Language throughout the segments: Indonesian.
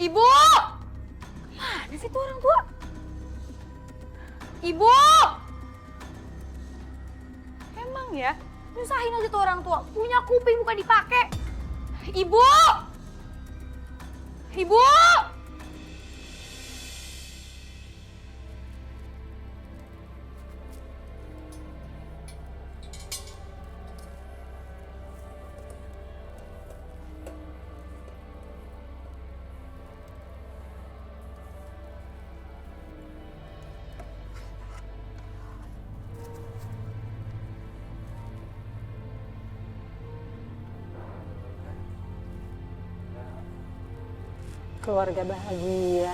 Ibu! Mana sih tuh orang tua? Ibu! Emang ya, nyusahin aja tuh orang tua. Punya kuping bukan dipakai. Ibu! Ibu! Keluarga bahagia.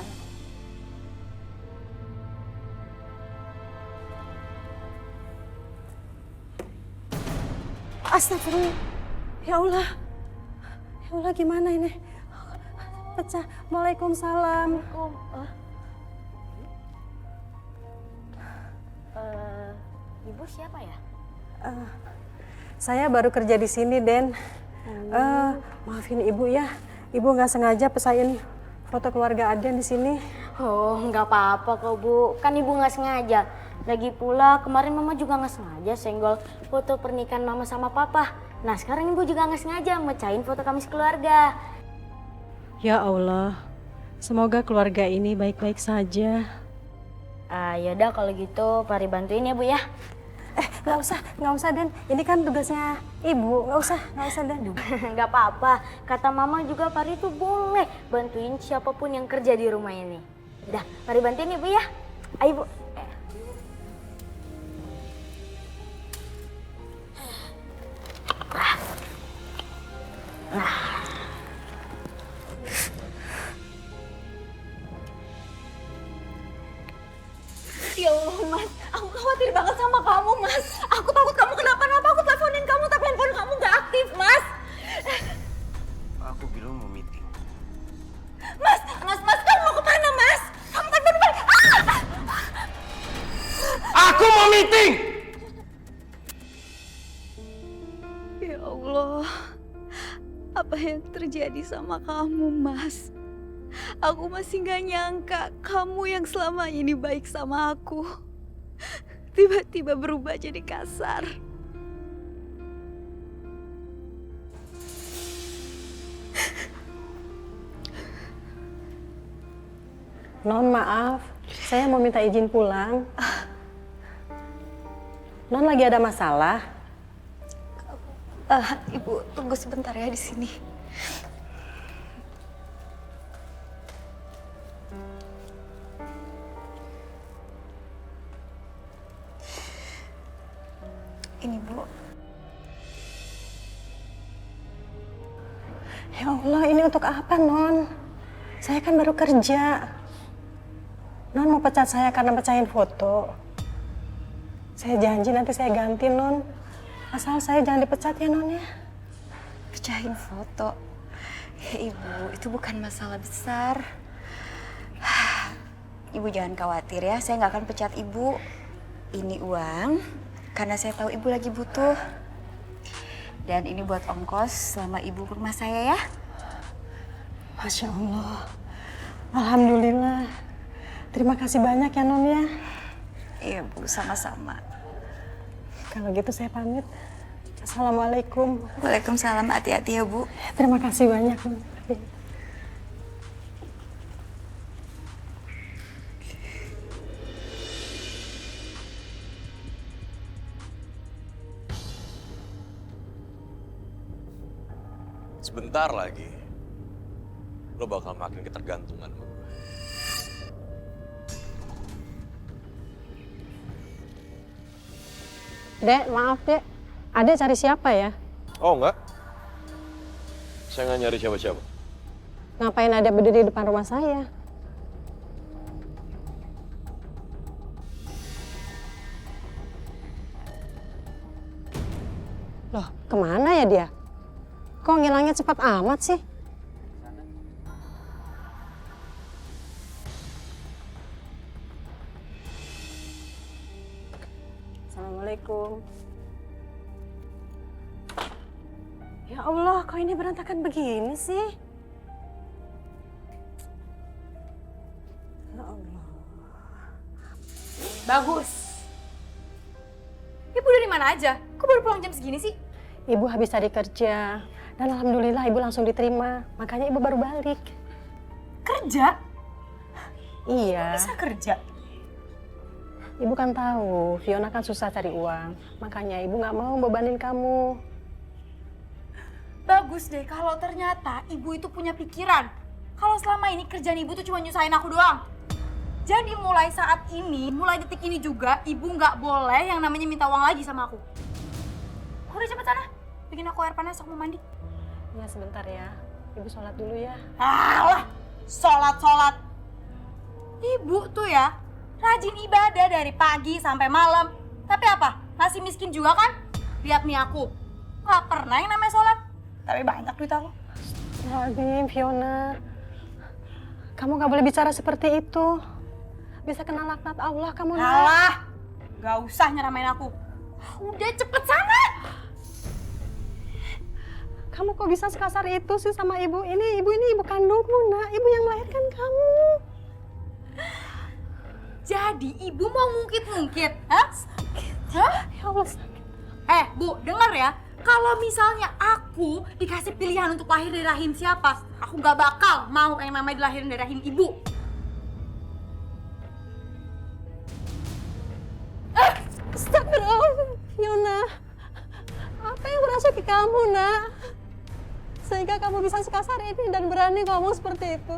Astagfirullah. Ya Allah. Ya Allah, gimana ini? Pecah. Waalaikumsalam. Ibu siapa ya? Saya baru kerja di sini, Den. Maafin Ibu ya. Ibu nggak sengaja pesain foto keluarga Aden di sini. Oh, nggak apa-apa kok, Bu. Kan Ibu nggak sengaja. Lagi pula kemarin Mama juga nggak sengaja senggol foto pernikahan Mama sama Papa. Nah, sekarang Ibu juga nggak sengaja mecahin foto kami sekeluarga. Ya Allah, semoga keluarga ini baik-baik saja. Yaudah kalau gitu Pari bantuin ya, Bu ya. Nggak usah Den. Ini kan tugasnya Ibu. Nggak usah Den. Nggak apa-apa. Kata Mama juga Pari tuh boleh bantuin siapapun yang kerja di rumah ini. Udah, Pari bantuin ya, Bu ya. Ayo, Bu. Ya Allah, Mas. Aku khawatir banget sama kamu, Mas. Aku takut kamu kenapa-napa. Aku teleponin kamu tapi handphone kamu gak aktif, Mas. Aku bilang mau meeting. Mas, kamu mau kemana, Mas? Kamu kan baru balik. Aku mau meeting! Ya Allah, apa yang terjadi sama kamu, Mas? Aku masih gak nyangka kamu yang selama ini baik sama aku. Tiba-tiba berubah jadi kasar. Non, maaf. Saya mau minta izin pulang. Non lagi ada masalah? Ibu, tunggu sebentar ya di sini. Ini, Bu. Ya Allah, ini untuk apa, Non? Saya kan baru kerja. Non mau pecat saya karena pecahin foto. Saya janji nanti saya ganti, Non. Asal saya jangan dipecat ya, Non ya. Pecahin foto. Ya, Ibu, itu bukan masalah besar. Ibu jangan khawatir ya, saya nggak akan pecat Ibu. Ini uang, karena saya tahu Ibu lagi butuh. Dan ini buat ongkos selama Ibu ke rumah saya ya. Masya Allah. Alhamdulillah. Terima kasih banyak ya, Non ya. Iya, Bu, sama-sama. Kalau gitu saya pamit. Assalamualaikum. Waalaikumsalam, hati-hati ya, Bu. Terima kasih banyak, Non. Sebentar lagi, lo bakal makin ketergantungan sama gue. Dek, maaf Dek. Adek cari siapa ya? Oh enggak, saya nggak nyari siapa-siapa. Ngapain Adek berdiri di depan rumah saya? Loh, kemana ya dia? Kok ngilangnya cepat amat sih? Assalamualaikum. Ya Allah, kok ini berantakan begini sih? Bagus. Ibu dari mana aja? Kok baru pulang jam segini sih? Ibu habis cari kerja. Dan alhamdulillah ibu langsung diterima. Makanya ibu baru balik. Kerja? Iya. Bisa kerja? Ibu kan tahu, Fiona kan susah cari uang. Makanya ibu nggak mau bebanin kamu. Bagus deh kalau ternyata ibu itu punya pikiran. Kalau selama ini kerjaan ibu tuh cuma nyusahin aku doang. Jadi mulai saat ini, mulai detik ini juga, ibu nggak boleh yang namanya minta uang lagi sama aku. Udah cepet sana, bikin aku air panas, aku mau mandi. Ya sebentar ya, ibu sholat dulu ya. Alah, sholat. Ibu tuh ya, rajin ibadah dari pagi sampai malam. Tapi apa, masih miskin juga kan? Lihat nih aku, nggak pernah yang namanya sholat. Tapi banyak duit aku. Astagfirullahaladzim, Fiona. Kamu nggak boleh bicara seperti itu. Bisa kena laknat Allah kamu. Alah, nggak usah nyeramain aku. Udah cepet sana. Kamu kok bisa sekasar itu sih sama ibu? Ibu ini ibu kandungmu, nak. Ibu yang melahirkan kamu. Jadi ibu mau ngungkit-ngungkit, hah? Hah? Ya Allah, sakit. Bu, denger ya. Kalau misalnya aku dikasih pilihan untuk lahir dari rahim siapa, aku nggak bakal mau yang namanya dilahirin dari rahim ibu. Astagfirullah, Fiona. Apa yang merasuk ke kamu, nak? Sehingga kamu bisa sekasar ini dan berani ngomong seperti itu.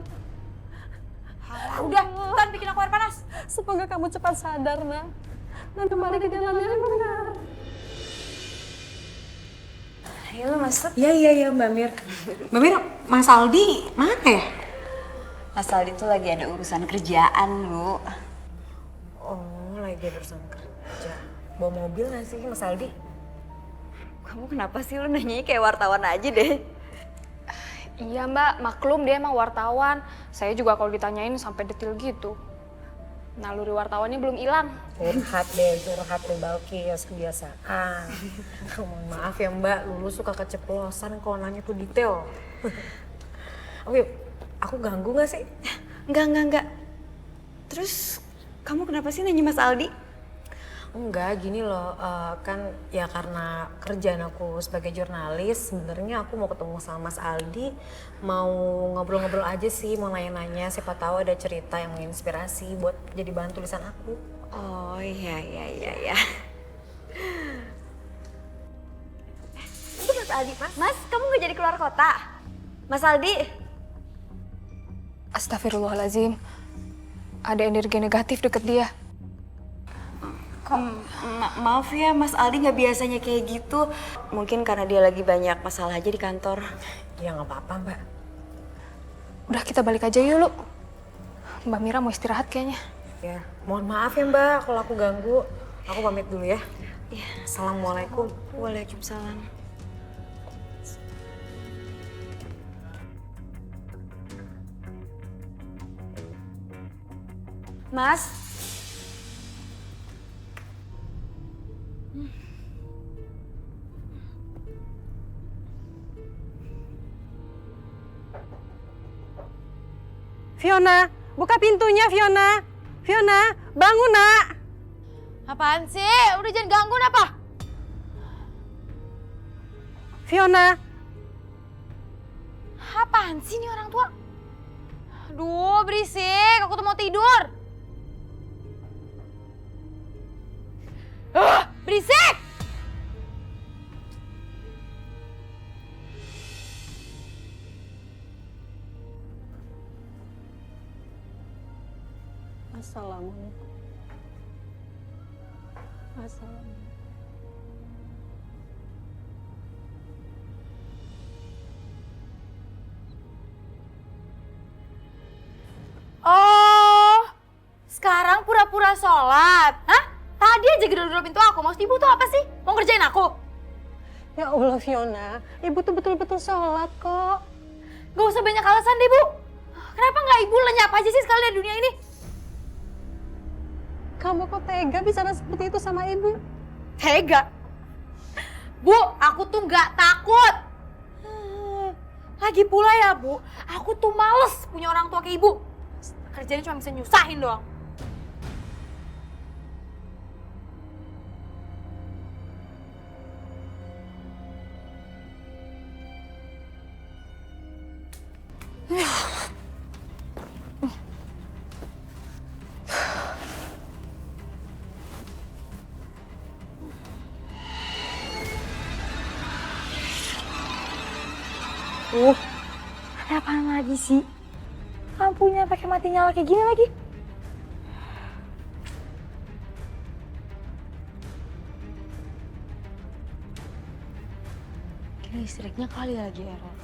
Udah, kan bikin aku air panas. Semoga kamu cepat sadar, nak. Dan kembali ke jalan yang benar. Ayo masuk. Iya Mbak Mir. Mbak Mir, Mas Aldi mana ya? Mas Aldi tuh lagi ada urusan kerjaan, Bu. Oh, lagi ada urusan kerja. Bawa mobil nggak sih Mas Aldi? Kamu kenapa sih lu nanyanya kayak wartawan aja deh? Iya mbak, maklum dia emang wartawan. Saya juga kalau ditanyain sampai detail gitu. Naluri wartawannya belum hilang. Curhat deh Balkis, kebiasaan. Mohon maaf ya Mbak, Lulu suka keceplosan kalau nanya tuh detail. Oke, aku ganggu nggak sih? Enggak. Terus kamu kenapa sih nanya Mas Aldi? Enggak, gini loh, kan ya karena kerjaan aku sebagai jurnalis, sebenarnya aku mau ketemu sama Mas Aldi, mau ngobrol-ngobrol aja sih, mau nanya-nanya, siapa tahu ada cerita yang menginspirasi buat jadi bahan tulisan aku. Oh iya. Itu Mas Aldi, Mas kamu nggak jadi keluar kota? Mas Aldi? Astagfirullahaladzim. Ada energi negatif deket dia. Maaf ya, Mas Aldi nggak biasanya kayak gitu. Mungkin karena dia lagi banyak masalah aja di kantor. Ya nggak apa-apa Mbak. Udah kita balik aja yuk, Lu. Mbak Mira mau istirahat kayaknya. Ya, mohon maaf ya Mbak kalau aku ganggu. Aku pamit dulu ya. Iya. Assalamualaikum. Waalaikumsalam. Mas. Fiona, buka pintunya, Fiona. Fiona, bangun, nak. Apaan sih? Udah jangan gangguin apa? Fiona. Apaan sih nih orang tua? Aduh, berisik. Aku tuh mau tidur. Berisik! Assalamualaikum. Assalamualaikum. Oh, sekarang pura-pura sholat. Hah? Tadi aja gedor-gedor pintu aku. Maksud ibu tuh apa sih? Mau ngerjain aku? Ya Allah, Fiona. Ibu tuh betul-betul sholat kok. Gak usah banyak alasan deh, Bu. Kenapa nggak ibu lenyap aja sih sekali dari dunia ini? Kamu kok tega bicara seperti itu sama ibu? Tega? Bu, aku tuh nggak takut. Lagi pula ya, Bu. Aku tuh males punya orang tua kayak ibu. Kerjanya cuma bisa nyusahin doang. Aduh, ada apaan lagi sih? Lampunya pakai mati nyala kayak gini lagi. Ini listriknya kali lagi error.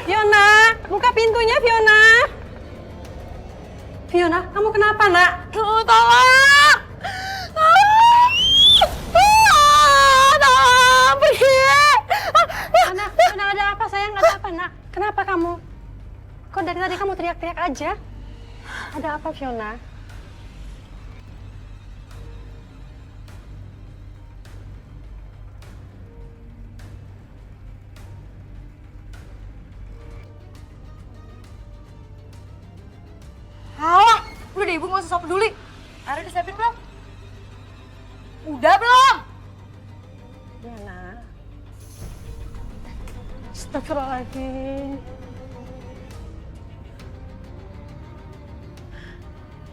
Fiona, buka pintunya Fiona. Fiona, kamu kenapa nak? Tolong! Tolong! Pergi! Anak, Fiona ada apa sayang? Ada apa nak? Kenapa kamu? Kok dari tadi kamu teriak-teriak aja? Ada apa Fiona? Alah, udah deh ibu gak usah sok peduli. Air udah siapin belum? Udah belum? Fiona. Astagfirullahaladzim.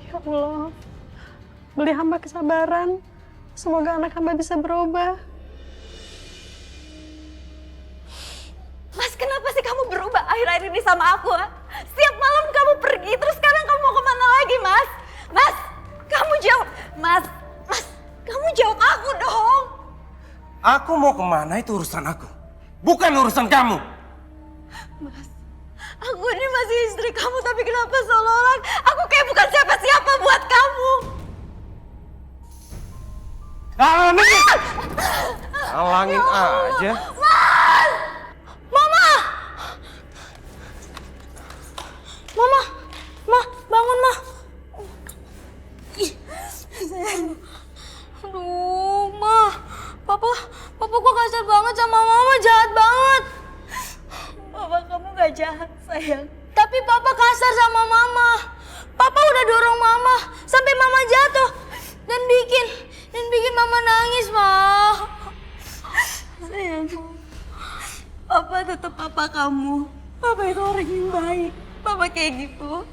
Ya Allah, beri hamba kesabaran. Semoga anak hamba bisa berubah. Mas, kenapa sih kamu berubah akhir-akhir ini sama aku? Ha? Setiap malam kamu pergi, terus sekarang kamu mau kemana lagi, Mas? Mas, kamu jawab. Mas, kamu jawab aku dong. Aku mau kemana itu urusan aku, bukan urusan kamu. Mas, aku ini masih istri kamu, tapi kenapa seolah-olah aku kayak bukan siapa-siapa buat kamu? Halangin aja. Bangun, Ma. Aduh, Ma. Papa kok kasar banget sama Mama, jahat banget. Mama, kamu gak jahat, sayang. Tapi Papa kasar sama Mama. Papa udah dorong Mama sampai Mama jatuh dan bikin Mama nangis, Ma. Sayang, Papa tetap papa kamu. Papa itu orang yang baik. Papa kayak gitu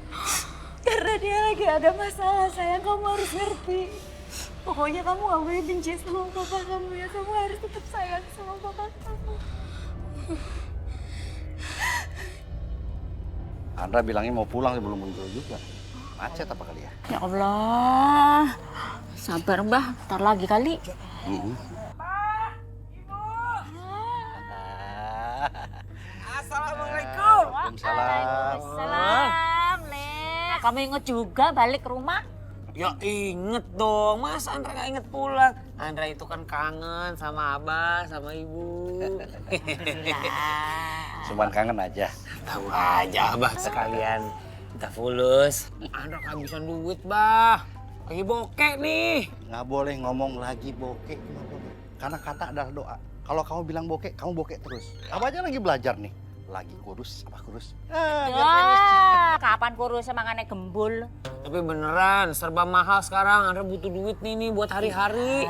karena dia lagi ada masalah, sayang. Kamu harus ngerti. Pokoknya kamu gak boleh benci sama papa kamu ya. Kamu harus tetap sayang sama papa kamu. Andra bilangnya mau pulang sebelum muncul juga. Macet apa kali ya? Ya Allah. Sabar, Mbah. Ntar lagi kali. Assalamualaikum. Waalaikumsalam. Salam, Le. Kamu inget juga balik ke rumah? Ya inget dong, Mas Andra gak inget pulang. Andra itu kan kangen sama Abah, sama Ibu. Cuman kangen aja. Tahu aja Abah sekalian minta fulus. Andra kehabisan duit, Bah. Lagi bokek nih. Nggak boleh ngomong lagi bokek. Nggak boleh. Karena kata adalah doa. Kalau kamu bilang bokek, kamu bokek terus. Abah aja lagi belajar nih. Lagi kurus, apa kurus? Kapan kurus semangannya gembul? Tapi beneran, serba mahal sekarang. Andra butuh duit nih buat hari-hari.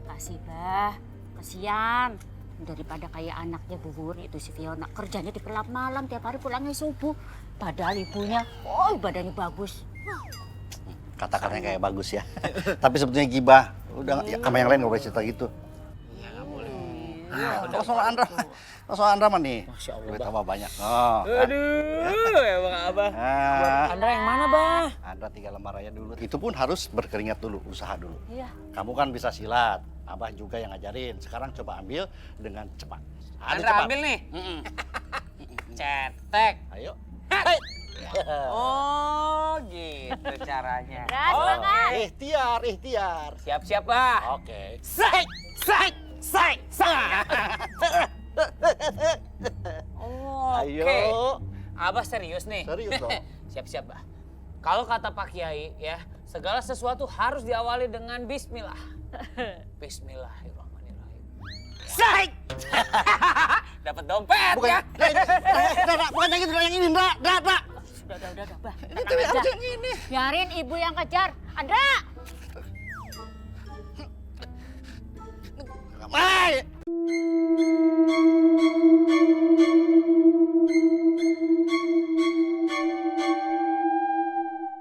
Kasih, Bah. Kasian. Daripada kayak anaknya Bubur itu si Fiona. Kerjanya di kelab malam, tiap hari pulangnya subuh. Padahal ibunya, badannya bagus. Kata-katanya kayak bagus ya. Tapi sebetulnya gibah. Udah, ya, sama yang lain nggak boleh cerita gitu. Ya nggak boleh. Kalau soal Andra, soal Andra mah nih. Masya Allah, duit Bah. tambah banyak. Oh, Aduh, emang Abah. Andra yang mana, Bah? Andra 3 lembar aja dulu. Itu pun harus berkeringat dulu, usaha dulu. Iya. Kamu kan bisa silat, Abah juga yang ngajarin. Sekarang coba ambil dengan cepat. Andra ambil nih. Cetek. Ayo. Oh, gitu caranya. Ikhtiar. Siap-siap, Bah. Oke. Sai. Oke. Ayo. Abah serius nih. Serius dong. Siap-siap, Bah. Kalau kata Pak Kiai ya, segala sesuatu harus diawali dengan bismillah. Bismillahirrahmanirrahim. Asik! Dapat dompet Bukan, ya? bukan yang itu, yang ini, Ndra. Udah, Bah. Ini Tenang tuh aja. harus yang ini. Biarin ibu yang kejar. Andra! Mai!